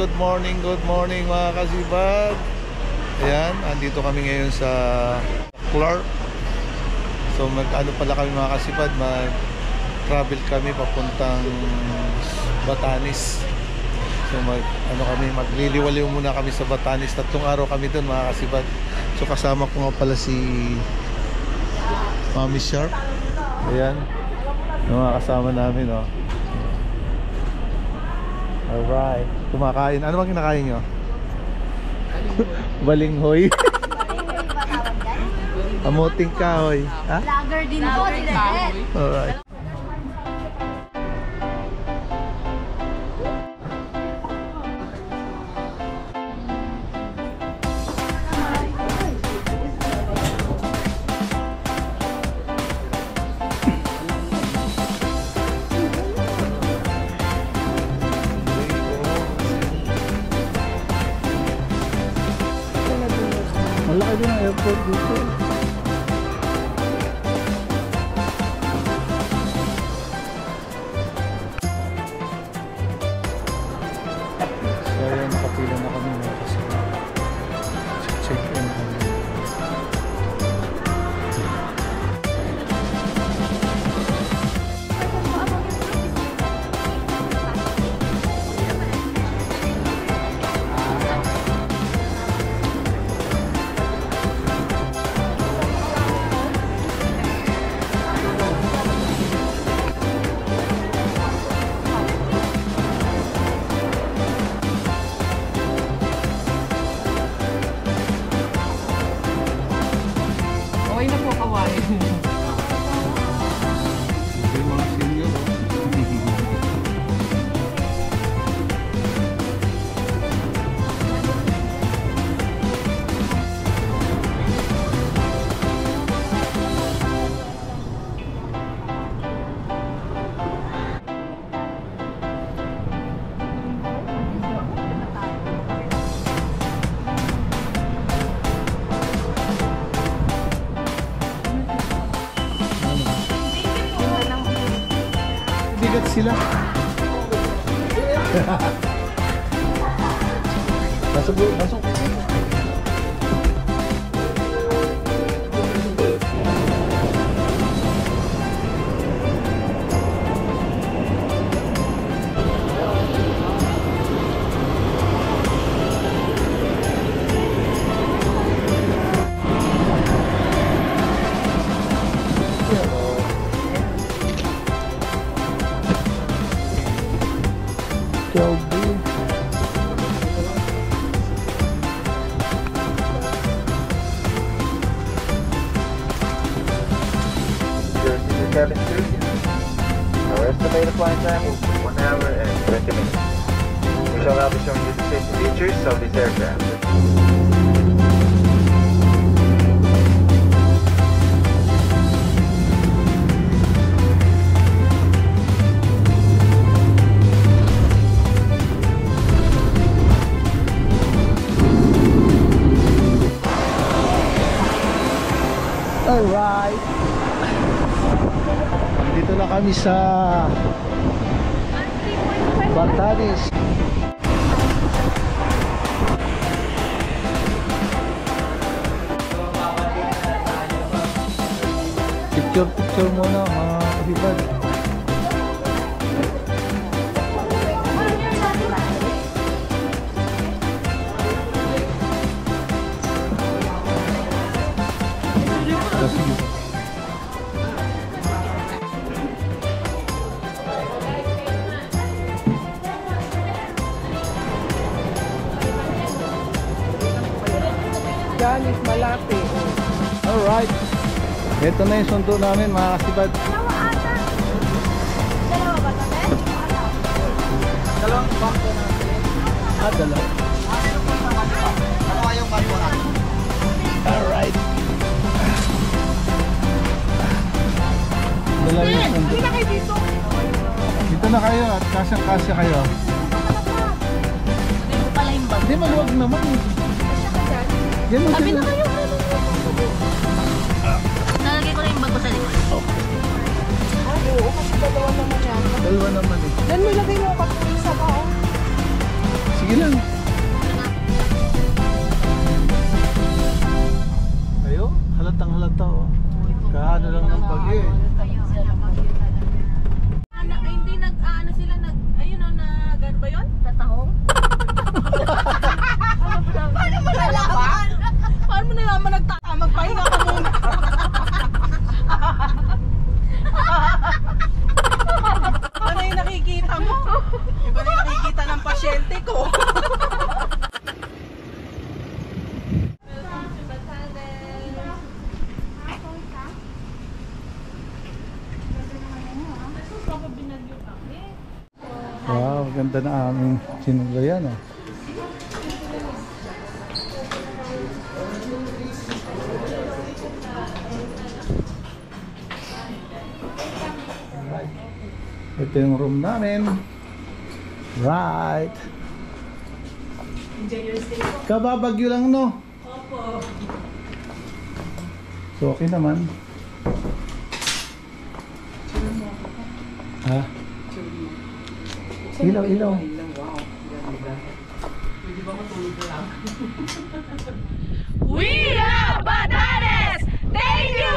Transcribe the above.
good morning mga kasibad. Ayan, andito kami ngayon sa Clark. So mag-ano pala kami mga kasibad, mag-travel kami papuntang Batanes. So magliliwaliw muna kami sa Batanes. 3 araw kami doon mga kasibad. So kasama ko nga pala si Mami Sharp. Ayan, yung mga kasama namin, oh. Alright, kumakain. Ano bang kinakain nyo? Balinghoy. Amuting kahoy. Ha? Lager din po. Alright. Malaki din ang airport dito. So ayan, nakapila na kami na kasi check-in kami. Okay na po, kawain. Hindi mga senior. Bigat sila. Masuk. Cabin crew. Our estimated flying time is 1 hour and 20 minutes. We shall now be showing you the safety features of this aircraft. Alright. Dito na kami sa Batanes. Picture muna mga kabibad. Ganis, malapit. Alright. Ito na yung sundo namin mga kasibad. Dalawa ata. Dalawa ba tayo? Dalawang bangko natin. Dalawa. Dalawa yung bangko natin. Alright. Dalawa yung sundo. Hindi na kayo dito. Dito na kayo at kasyang-kasya kayo. Hindi mo pala yung bag. Hindi, maluwag naman. Yan mo Sabi sila. na kayo. Nalagay ko na yung bag ko sa likod. Oo, kasi dalawa naman yan. Dalawa naman eh. Then may lagay mo kapag isa pa, oh. Sige lang. halata oh. Kaano lang ng bagyo eh. Hindi nag-ano sila ayun o, ano ba yun? Tatahong? Paano mo nalaman? Paano mo nalaman magpahinga ka muna? Ano yung nakikita mo? Iba na yung nakikita ng pasyente ko. Wow, ganda na aming sinulayan oh. Ito yung room namin. Right. Enjoy your stay. Kababagyo lang no. Opo. So okay naman. Ha? Ilaw, ilaw. We are Batanes! Thank you